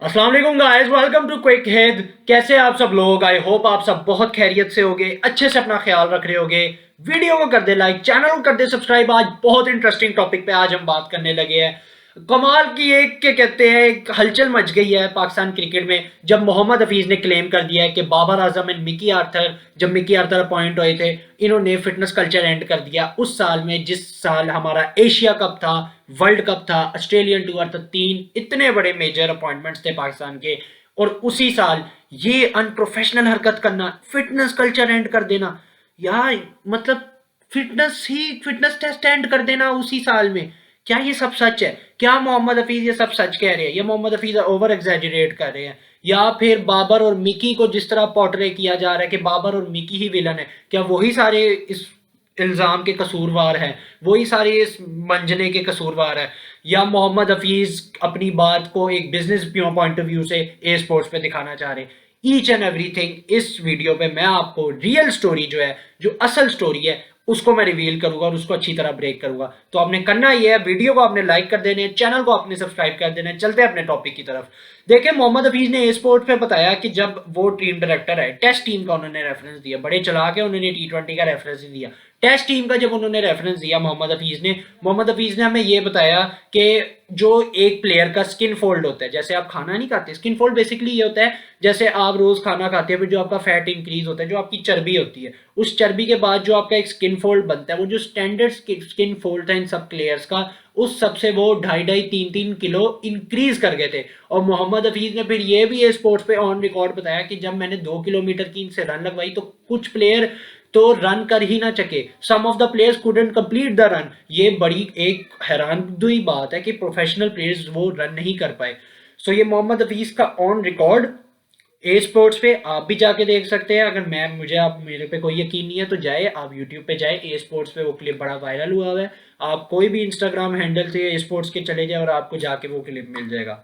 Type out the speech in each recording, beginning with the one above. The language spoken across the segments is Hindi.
अस्सलाम वालेकुम guys, welcome to quick hit. कैसे आप सब लोग? आई होप आप सब बहुत खैरियत से होगे, अच्छे से अपना ख्याल रख रहे होगे। वीडियो को कर दे लाइक, चैनल को कर दे सब्सक्राइब। आज बहुत इंटरेस्टिंग टॉपिक पे आज हम बात करने लगे हैं। कमाल की एक क्या कहते हैं, एक हलचल मच गई है पाकिस्तान क्रिकेट में जब मोहम्मद हफीज ने क्लेम कर दिया है कि Babar Azam and Mickey Arthur, जब मिकी आर्थर अपॉइंट हुए थे, इन्होंने फिटनेस कल्चर एंड कर दिया उस साल में जिस साल हमारा एशिया कप था, वर्ल्ड कप था, ऑस्ट्रेलियन टूर था। तीन इतने बड़े मेजर अपॉइंटमेंट्स थे पाकिस्तान के, और उसी साल ये अनप्रोफेशनल हरकत करना, फिटनेस कल्चर एंड कर देना यार। मतलब फिटनेस टेस्ट एंड कर देना उसी साल में। क्या ये सब सच है? क्या मोहम्मद हफीज ये सब सच कह रहे हैं? ये मोहम्मद हफीज ओवर एग्जैजरेट कर रहे हैं? या फिर बाबर और मिकी को जिस तरह पोर्ट्रे किया जा रहा है कि बाबर और मिकी ही विलन है, क्या वही सारे इस इल्जाम के कसूरवार हैं? वही सारे इस मंजने के कसूरवार है? या मोहम्मद हफीज अपनी बात को एक बिजनेस पॉइंट ऑफ व्यू से ए स्पोर्ट्स पे दिखाना चाह रहे हैं? ईच एंड एवरीथिंग इस वीडियो पे मैं आपको रियल स्टोरी जो है, जो असल स्टोरी है, उसको मैं रिवील करूंगा और उसको अच्छी तरह ब्रेक करूंगा। तो आपने करना ये है, वीडियो को आपने लाइक कर देने, चैनल को आपने सब्सक्राइब कर देना। चलते हैं अपने टॉपिक की तरफ। देखिए, मोहम्मद हफीज ने ए स्पोर्ट पे बताया कि जब वो टीम डायरेक्टर है, टेस्ट टीम का उन्होंने रेफरेंस दिया। बड़े चला के उन्होंने T20 का रेफरेंस दिया। टेस्ट टीम का जब उन्होंने रेफरेंस दिया मोहम्मद हफीज ने हमें ये बताया कि जो एक प्लेयर का स्किन फोल्ड होता है, जैसे आप खाना नहीं खाते, स्किन फोल्ड बेसिकली ये होता है जैसे आप रोज खाना खाते हैं, फिर जो आपका फैट इंक्रीज होता है, जो आपकी चर्बी होती है, उस चर्बी के बाद जो आपका एक स्किन फोल्ड बनता है, वो जो स्टैंडर्ड स्किन फोल्ड था इन सब प्लेयर्स का, उस सबसे वो 2.5-3 किलो इंक्रीज कर गए थे। और मोहम्मद हफीज ने फिर ये भी ये स्पोर्ट्स पे ऑन रिकॉर्ड बताया कि जब मैंने 2 किलोमीटर की इनसे रन लगवाई तो कुछ प्लेयर तो रन कर ही ना सके, some of the players couldn't complete the run. ये बड़ी एक हैरानदुई बात है कि प्रोफेशनल प्लेयर्स वो रन नहीं कर पाए। सो ये मोहम्मद हफीज का ऑन रिकॉर्ड ए स्पोर्ट्स पे आप भी जाके देख सकते हैं। अगर मैं मुझे आप मेरे पे कोई यकीन नहीं है तो जाए आप यूट्यूब पे जाए, ए स्पोर्ट्स पे वो क्लिप बड़ा वायरल हुआ है। आप कोई भी इंस्टाग्राम हैंडल से ए स्पोर्ट्स के चले जाए और आपको जाके वो क्लिप मिल जाएगा।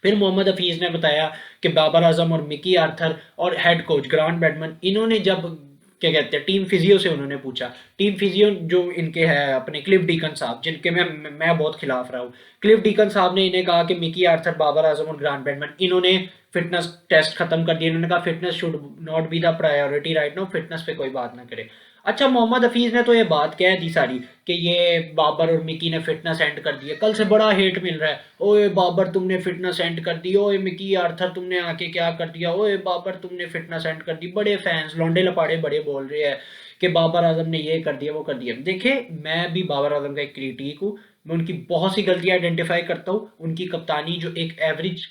फिर मोहम्मद हफीज ने बताया कि बाबर आजम और मिकी आर्थर और हेड कोच ग्रांट बैडमैन, इन्होंने जब क्या कहते हैं टीम फिजियो से उन्होंने पूछा, टीम फिजियो जो इनके है अपने क्लिफ डीकन साहब, जिनके मैं बहुत खिलाफ रहा हूँ, क्लिफ डीकन साहब ने इन्हें कहा कि मिकी आर्थर, बाबर आजम और ग्रांट बैडमैन, इन्होंने फिटनेस टेस्ट खत्म कर दिया। इन्होंने कहा fitness should not be the priority right now, fitness पे कोई बात ना करे। अच्छा, मोहम्मद हफीज ने तो ये बात कह दी सारी कि ये बाबर और मिकी ने फिटनेस एंड कर दी है। कल से बड़ा हेट मिल रहा है, ओए बाबर तुमने फिटनेस एंड कर दी, ओए मिकी आर्थर तुमने आके क्या कर दिया, ओए बाबर तुमने फिटनेस एंड कर दी। बड़े फैंस लौंडे लपाड़े बड़े बोल रहे हैं कि बाबर आजम ने ये कर दिया वो कर दिया। देखिए, मैं भी बाबर आजम का एक क्रिटिक हूँ, मैं उनकी बहुत सी गलतियां आइडेंटिफाई करता हूँ। उनकी कप्तानी जो एक एवरेज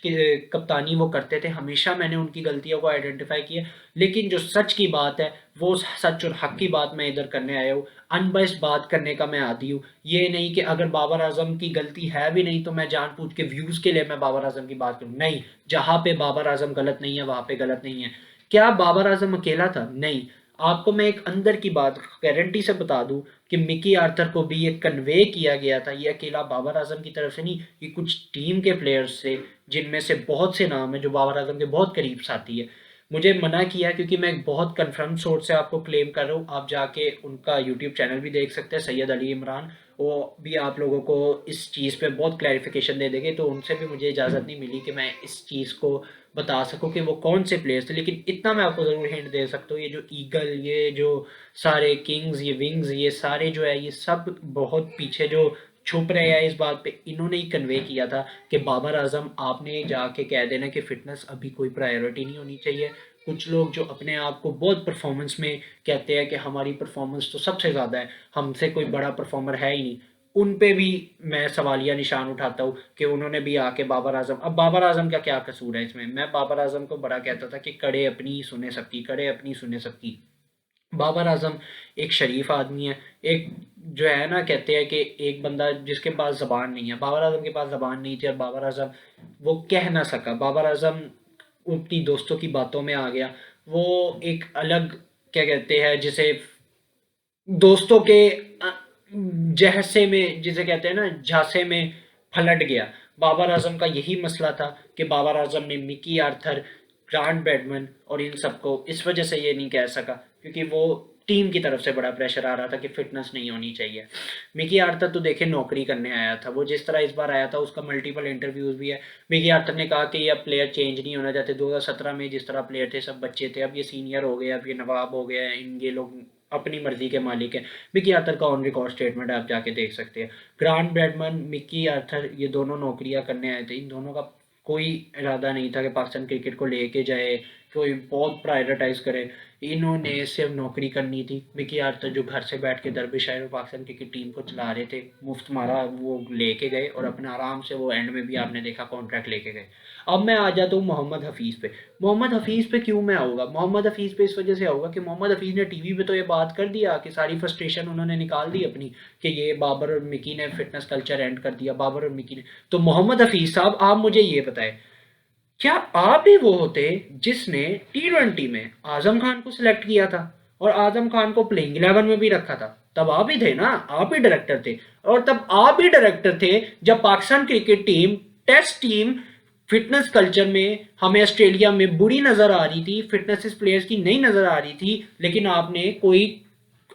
कप्तानी वो करते थे, हमेशा मैंने उनकी गलतियों को आइडेंटिफाई किया। लेकिन जो सच की बात है, वो सच और हक की बात मैं इधर करने आया हूँ। अनबैस्ड बात करने का मैं आदी हूँ। ये नहीं कि अगर बाबर आजम की गलती है भी नहीं तो मैं जानबूझ के व्यूज के लिए मैं बाबर आजम की बात करूँ, नहीं। जहां पे बाबर आजम गलत नहीं है वहां पे गलत नहीं है। क्या बाबर आजम अकेला था? नहीं। आपको मैं एक अंदर की बात गारंटी से बता दूं कि मिकी आर्थर को भी ये कन्वे किया गया था, ये अकेला बाबर आजम की तरफ से नहीं, ये कुछ टीम के प्लेयर्स से, जिनमें से बहुत से नाम है जो बाबर आजम के बहुत करीब साथी है। मुझे मना किया क्योंकि मैं एक बहुत कंफर्म सोर्स से आपको क्लेम कर रहा हूँ। आप जाके उनका यूट्यूब चैनल भी देख सकते हैं, सैयद अली इमरान, वो भी आप लोगों को इस चीज़ पे बहुत क्लैरिफिकेशन दे देंगे। तो उनसे भी मुझे इजाज़त नहीं मिली कि मैं इस चीज़ को बता सकूं कि वो कौन से प्लेयर्स थे। लेकिन इतना मैं आपको ज़रूर हिंट दे सकता हूँ, ये जो ईगल, ये जो सारे किंग्स, ये विंग्स, ये सारे जो है, ये सब बहुत पीछे जो छुप रहे हैं इस बात पे, इन्होंने ही कन्वे किया था कि बाबर आजम आपने जाके कह देना कि फिटनेस अभी कोई प्रायोरिटी नहीं होनी चाहिए। कुछ लोग जो अपने आप को बहुत परफॉर्मेंस में कहते हैं कि हमारी परफॉर्मेंस तो सबसे ज़्यादा है, हमसे कोई बड़ा परफॉर्मर है ही नहीं, उन पे भी मैं सवालिया निशान उठाता हूँ कि उन्होंने भी आके बाबर आजम, अब बाबर आजम का क्या कसूर है इसमें? मैं बाबर आजम को बड़ा कहता था कि कड़े अपनी सुने सबकी, कड़े अपनी सुने सबकी। बाबर आजम एक शरीफ आदमी है। एक जो है ना, कहते हैं कि एक बंदा जिसके पास ज़बान नहीं है, बाबर आजम के पास ज़बान नहीं थी और बाबर आजम वो कह ना सका। बाबर आजम अपनी दोस्तों की बातों में आ गया। वो एक अलग क्या कहते हैं जिसे, दोस्तों के जहसे में, जिसे कहते हैं ना, झांसे में पलट गया। बाबर आजम का यही मसला था कि बाबर आजम ने मिकी आर्थर, ग्रांट बैडमैन और इन सबको इस वजह से ये नहीं कह सका क्योंकि वो टीम की तरफ से बड़ा प्रेशर आ रहा था कि फिटनेस नहीं होनी चाहिए। मिकी आर्थर तो देखे नौकरी करने आया था, वो जिस तरह इस बार आया था उसका मल्टीपल इंटरव्यूज़ भी है। मिकी आर्थर ने कहा कि ये अब प्लेयर चेंज नहीं होना चाहते। 2017 में जिस तरह प्लेयर थे सब बच्चे थे, अब ये सीनियर हो गए, अब ये नवाब हो गए, इन ये लोग अपनी मर्जी के मालिक हैं। मिकी आर्थर का ऑन रिकॉर्ड स्टेटमेंट आप जाके देख सकते हैं। ग्रांट ब्रैडमन, मिकी आर्थर, ये दोनों नौकरियां करने आए थे। इन दोनों का कोई इरादा नहीं था कि पाकिस्तान क्रिकेट को लेके जाए, कोई बहुत प्रायोरिटाइज करे। इन्होंने सिर्फ नौकरी करनी थी। मिकी आर्थर जो घर से बैठ के दरबशायर और पाकिस्तान क्रिकेट टीम को चला रहे थे, मुफ्त मारा वो लेके गए और अपने आराम से वो एंड में भी आपने देखा कॉन्ट्रैक्ट लेके गए। अब मैं आ जाता हूँ मोहम्मद हफीज़ पे। मोहम्मद हफीज़ पे क्यों मैं आऊँगा? मोहम्मद हफीज़ पे इस वजह से आऊँगा कि मोहम्मद हफीज़ ने टीवी पे तो ये बात कर दिया कि सारी फ्रस्ट्रेशन उन्होंने निकाल दी अपनी, कि ये बाबर और मिकी ने फिटनेस कल्चर एंड कर दिया, बाबर और मिकी ने। तो मोहम्मद हफीज़ साहब, आप मुझे ये बताएं, क्या आप ही वो होते जिसने T20 में आजम खान को सिलेक्ट किया था और आजम खान को प्लेइंग 11 में भी रखा था? तब आप ही थे ना, आप ही डायरेक्टर थे। और तब आप ही डायरेक्टर थे जब Pakistan cricket team, test team, fitness culture में हमें ऑस्ट्रेलिया में बुरी नजर आ रही थी, फिटनेस इस प्लेयर्स की नहीं नजर आ रही थी, लेकिन आपने कोई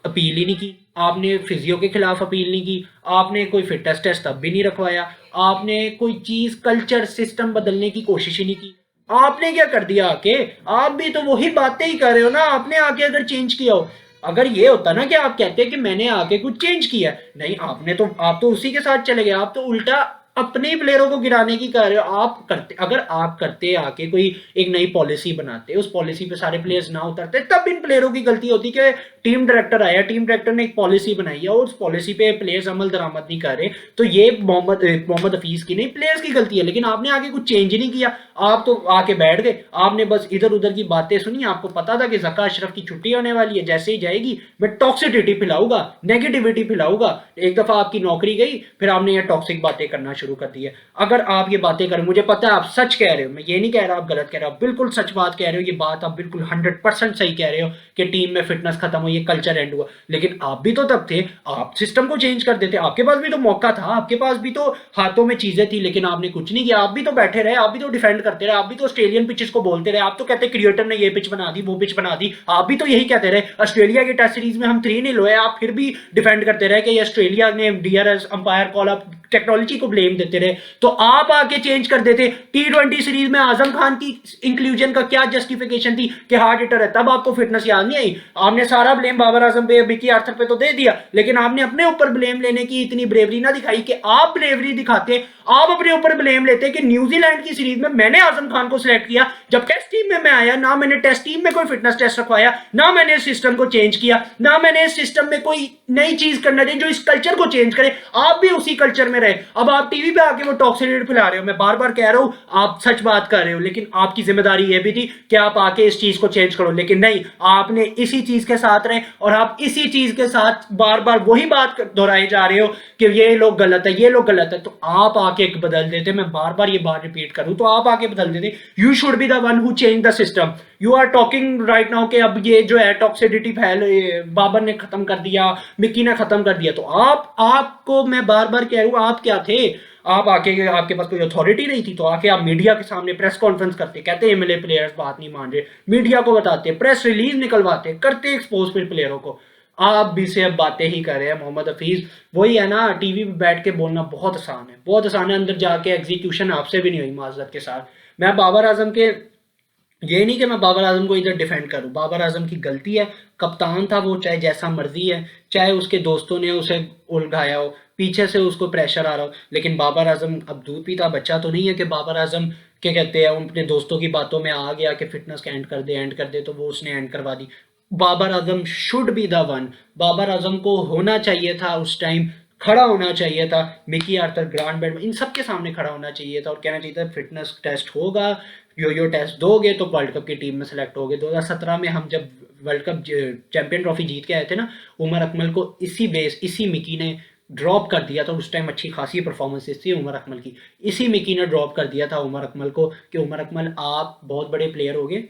अपील ही नहीं की। आपने फिजियो के खिलाफ अपील नहीं की, आपने कोई फिटनेस टेस्ट तब भी नहीं रखवाया, आपने कोई चीज कल्चर सिस्टम बदलने की कोशिश ही नहीं की। आपने क्या कर दिया आके? आप भी तो वही बातें ही कर रहे हो ना। आपने आके अगर चेंज किया हो, अगर ये होता ना कि आप कहते हैं कि मैंने आके कुछ चेंज किया, नहीं, आपने तो, आप तो उसी के साथ चले गए। आप तो उल्टा अपने ही प्लेयरों को गिराने की कर रहे हो। आप करते, अगर आप करते आके कोई एक नई पॉलिसी बनाते, उस पॉलिसी पे सारे प्लेयर्स ना उतरते, तब इन प्लेयरों की गलती होती कि टीम डायरेक्टर आया, टीम डायरेक्टर ने एक पॉलिसी बनाई है और उस पॉलिसी पे प्लेयर्स अमल दरामद नहीं कर रहे, तो ये मोहम्मद हफीज की नहीं, प्लेयर्स की गलती है। लेकिन आपने आगे कुछ चेंज ही नहीं किया। आप तो आके बैठ गए, आपने बस इधर उधर की बातें सुनी। आपको पता था कि जका अशरफ की छुट्टी होने वाली है, जैसे ही जाएगी मैं टॉक्सिसिटी फैलाऊंगा, नेगेटिविटी फैलाऊंगा। एक दफा आपकी नौकरी गई, फिर आपने ये टॉक्सिक बातें करना शुरू कर दी है। अगर आप ये बातें करें, मुझे पता है आप सच कह रहे हो, मैं ये नहीं कह रहा आप गलत कह रहे हो, आप बिल्कुल सच बात कह रहे हो। ये बात आप बिल्कुल 100% सही कह रहे हो कि टीम में फिटनेस खत्म हुई, कल्चर एंड हुआ। लेकिन आप भी तो तब थे, आप सिस्टम को चेंज कर देते। आपके पास भी तो मौका था, आपके पास भी तो हाथों में चीजें थी, लेकिन आपने कुछ नहीं किया। आप भी तो बैठे रहे, आप भी तो डिफेंड करते रहे, आप भी तो ऑस्ट्रेलियन पिचेस को बोलते रहे। आप तो कहते क्रिएटर ने ये पिच बना दी, वो पिच बना दी, आप भी तो यही कहते रहे। ऑस्ट्रेलिया की टेस्ट सीरीज में हम 3-0 हुए, आप फिर भी डिफेंड करते रहे कि ये ऑस्ट्रेलिया ने DRS umpire call up, technology को ब्लेम देते रहे। तो आप आके चेंज कर देते। T20 सीरीज में आजम खान की इंक्लूजन का क्या जस्टिफिकेशन थी कि हार्ड हिटर है, तब आपको फिटनेस याद नहीं आई? आपने सारा ब्लेम बाबर आजम पे, मिकी आर्थर पे तो दे दिया, लेकिन आपने अपने ऊपर ब्लेम लेने की इतनी ब्रेवरी ना दिखाई कि आप ब्रेवरी दिखाते, आप अपने ऊपर ब्लेम लेते कि न्यूजीलैंड की सीरीज में मैंने आजम खान को सिलेक्ट किया, जब टेस्ट टीम में मैं आया ना मैंने टेस्ट टीम में कोई फिटनेस टेस्ट रखवाया, ना मैंने इस सिस्टम को चेंज किया, ना मैंने इस सिस्टम में कोई नई चीज करना दी जो इस कल्चर को चेंज करे। आप भी उसी कल्चर में रहे। अब आप टीवी पे आके वो टॉक्सिसिटी फैला रहे हो। मैं बार बार कह रहा हूं आप सच बात कर रहे हो, लेकिन आपकी जिम्मेदारी यह भी थी कि आप आके इस चीज को चेंज करो, लेकिन नहीं, आपने इसी चीज के साथ रहे और आप इसी चीज के साथ बार बार वही बात दोहराए जा रहे हो कि ये लोग गलत है, ये लोग गलत है। तो आप आके बदल देते, मैं बार बार ये बात रिपीट करूं, तो आप आके बदल देते। You should be the one who change the system. You are talking right now कि अब ये जो है टॉक्सिसिटी फैल, बाबर ने खत्म कर दिया, मिकी ने खत्म कर दिया। तो आपको मैं बार बार कह रहा हूं, आप क्या थे? आप आके, आपके पास कोई अथॉरिटी नहीं थी, तो आके आप मीडिया के सामने प्रेस कॉन्फ्रेंस करते, कहते एमएलए प्लेयर्स बात नहीं मान रहे, मीडिया को बताते, प्रेस रिलीज निकलवाते, करते एक्सपोज फिर प्लेयरों को। आप भी से अब बातें ही कर रहे हैं मोहम्मद हफीज। वही है ना, टीवी पे बैठ के बोलना बहुत आसान है, बहुत आसान है, अंदर जाके एग्जीक्यूशन आपसे भी नहीं हुई माजरत के साथ। मैं बाबर आजम के, ये नहीं कि मैं बाबर आजम को इधर डिफेंड करूं, बाबर आजम की गलती है, कप्तान था वो, चाहे जैसा मर्जी है, चाहे उसके दोस्तों ने उसे उलझाया हो, पीछे से उसको प्रेशर आ रहा हो, लेकिन बाबर आजम अब दूध पीता बच्चा तो नहीं है कि बाबर आजम क्या कहते हैं अपने दोस्तों की बातों में आ गया कि फिटनेस का एंड कर दे, एंड कर दे, तो वो उसने एंड करवा दी। Babar Azam should be the one. Babar Azam को होना चाहिए था उस टाइम, खड़ा होना चाहिए था, मिकी आर्थर, ग्रांट ब्रैडमन, इन सब के सामने खड़ा होना चाहिए था और कहना चाहिए था फिटनेस टेस्ट होगा, यो टेस्ट दोगे तो वर्ल्ड कप की टीम में सेलेक्ट होगे। 2017 में हम जब वर्ल्ड कप चैंपियन ट्रॉफी जीत के आए थे ना, उमर अकमल को इसी मिकी ने ड्रॉप कर दिया था। उस टाइम अच्छी खासी परफॉर्मेंसेस थी उमर अकमल की, इसी मिकी ने ड्रॉप कर दिया था उमर अकमल को कि उमर अकमल आप बहुत बड़े प्लेयर हो गए,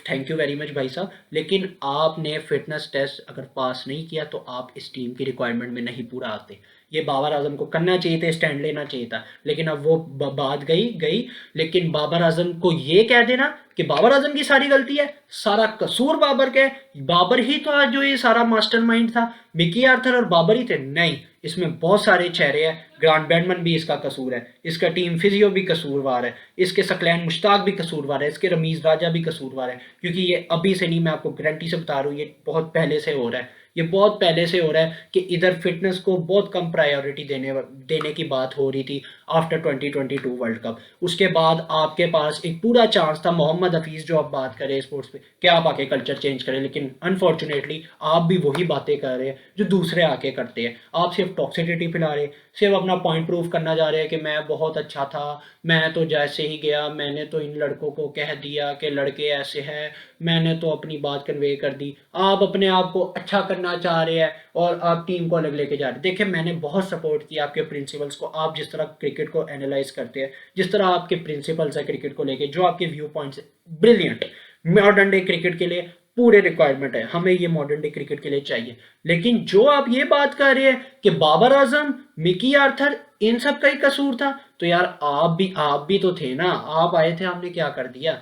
थैंक यू वेरी मच भाई साहब, लेकिन आपने फिटनेस टेस्ट अगर पास नहीं किया तो आप इस टीम की रिक्वायरमेंट में नहीं पूरा आते। ये बाबर आजम को करना चाहिए था, स्टैंड लेना चाहिए था। लेकिन अब वो बात गई गई। लेकिन बाबर आजम को ये कह देना कि बाबर आजम की सारी गलती है, सारा कसूर बाबर का है, बाबर ही तो आज जो ये सारा मास्टरमाइंड था, मिकी आर्थर और बाबर ही थे, नहीं। इसमें बहुत सारे चेहरे हैं। ग्रांट बैडमन भी इसका कसूर है, इसका टीम फिजियो भी कसूरवार है, इसके सकलैन मुश्ताक भी कसूरवार है, इसके रमीज राजा भी कसूरवार है। क्योंकि ये अभी से नहीं, मैं आपको गारंटी से बता रहा हूँ, ये बहुत पहले से हो रहा है। ये बहुत पहले से हो रहा है कि इधर फिटनेस को बहुत कम प्रायोरिटी देने की बात हो रही थी आफ्टर 2022 वर्ल्ड कप। उसके बाद आपके पास एक पूरा चांस था, मोहम्मद हफीज़ जो आप बात करें स्पोर्ट्स पे, कि आप आके कल्चर चेंज करें, लेकिन अनफॉर्चुनेटली आप भी वही बातें कर रहे हैं जो दूसरे आके करते हैं। आप सिर्फ टॉक्सिसिटी फैला रहे, सिर्फ अपना पॉइंट प्रूव करना जा रहे हैं कि मैं बहुत अच्छा था, मैं तो जैसे ही गया मैंने तो इन लड़कों को कह दिया कि लड़के ऐसे हैं, मैंने तो अपनी बात कन्वे कर दी। आप अपने आप को अच्छा करना चाह रहे हैं और आप टीम को अलग लेके जा रहे हैं। देखिए, मैंने बहुत सपोर्ट किया आपके प्रिंसिपल्स को, आप जिस तरह क्रिकेट को एनालाइज करते हैं, जिस तरह आपके प्रिंसिपल्स है क्रिकेट को लेके, जो आपके व्यू पॉइंट्स है, ब्रिलियंट। मॉडर्न डे क्रिकेट के लिए पूरे रिक्वायरमेंट है, हमें ये मॉडर्न डे क्रिकेट के लिए चाहिए। लेकिन जो आप ये बात कर रहे हैं कि बाबर आजम, मिकी आर्थर, इन सब का ही कसूर था, तो यार आप भी तो थे ना, आप आए थे, आपने क्या कर दिया?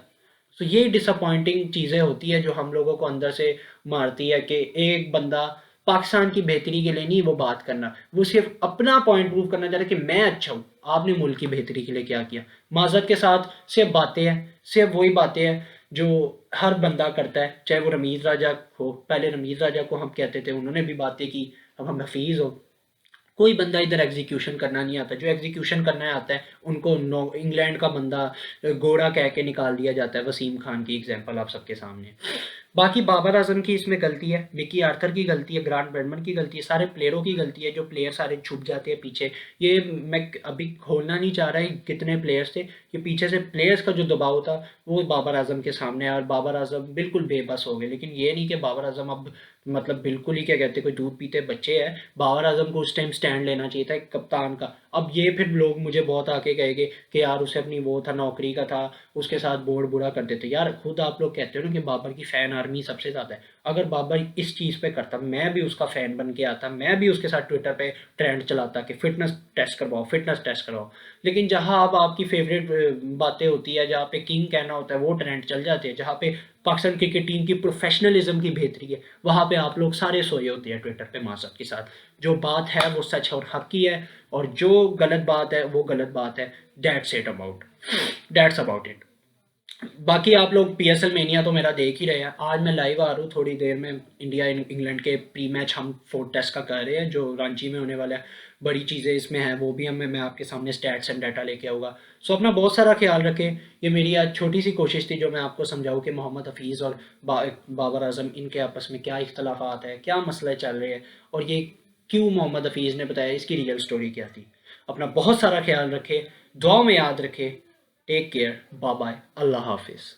तो ये डिसअपॉइंटिंग चीज़ें होती है जो हम लोगों को अंदर से मारती है कि एक बंदा पाकिस्तान की बेहतरी के लिए नहीं वो बात करना, वो सिर्फ अपना पॉइंट प्रूव करना चाह रहा है कि मैं अच्छा हूँ। आपने मुल्क की बेहतरी के लिए क्या किया? माजरत के साथ सिर्फ बातें हैं, सिर्फ वही बातें हैं जो हर बंदा करता है, चाहे वो रमीज राजा हो। पहले रमीज राजा को हम कहते थे, उन्होंने भी बातें की। अब हम हफीज़ हो, कोई बंदा इधर एग्जीक्यूशन करना नहीं आता। जो एग्जीक्यूशन करना आता है उनको इंग्लैंड का बंदा घोड़ा कह के निकाल दिया जाता है। वसीम खान की एग्जांपल आप सबके सामने। बाकी बाबर आजम की इसमें गलती है, मिकी आर्थर की गलती है, ग्रांट बैडमन की गलती है, सारे प्लेयरों की गलती है। जो प्लेयर सारे छुप जाते हैं पीछे, ये मैं अभी खोलना नहीं चाह रहा है कितने प्लेयर्स थे, कि पीछे से प्लेयर्स का जो दबाव था वो बाबर आजम के सामने आया और बाबर आजम बिल्कुल बेबस हो गए। लेकिन ये नहीं कि बाबर आजम अब मतलब बिल्कुल ही क्या कहते कोई दूध पीते बच्चे हैं। बाबर आजम को उस टाइम स्टैंड लेना चाहिए था एक कप्तान का। अब ये फिर लोग मुझे बहुत आके कहेंगे कि यार उसे अपनी वो था, नौकरी का था, उसके साथ बोर्ड बुरा कर देते। यार खुद आप लोग कहते हो ना कि बाबर की फ़ैन आर्मी सबसे ज़्यादा है। अगर बाबर इस चीज़ पे करता, मैं भी उसका फ़ैन बन के आता, मैं भी उसके साथ ट्विटर पे ट्रेंड चलाता कि फिटनेस टेस्ट करवाओ, फिटनेस टेस्ट करवाओ। लेकिन जहाँ अब आपकी फेवरेट बातें होती है, जहाँ पे किंग कहना होता है वो ट्रेंड चल जाते हैं, जहाँ पे पाकिस्तान क्रिकेट टीम की प्रोफेशनलिज्म की बेहतरी है, वहाँ पे आप लोग सारे सोए होते हैं ट्विटर पे मासद के साथ। जो बात है वो सच और हक की है, और जो गलत बात है वो गलत बात है। That's about it. बाकी आप लोग पीएसएल मेनिया तो मेरा देख ही रहे हैं। आज मैं लाइव आ रहा हूँ थोड़ी देर में, इंडिया इंग्लैंड के प्री मैच हम 4 टेस्ट का कर रहे हैं जो रांची में होने वाला है। बड़ी चीज़ें इसमें हैं, वो भी मैं आपके सामने स्टैट्स एंड डाटा लेके आऊँगा। सो अपना बहुत सारा ख्याल रखें। ये मेरी आज छोटी सी कोशिश थी जो मैं आपको समझाऊँ कि मोहम्मद हफीज़ और बाबर आजम इनके आपस में क्या इख्तलाफात है, क्या मसले चल रहे हैं, और ये क्यों मोहम्मद हफीज़ ने बताया, इसकी रियल स्टोरी क्या थी। अपना बहुत सारा ख्याल रखें, दुआ में याद रखें। टेक केयर, बाय बाय, अल्लाह हाफिज़।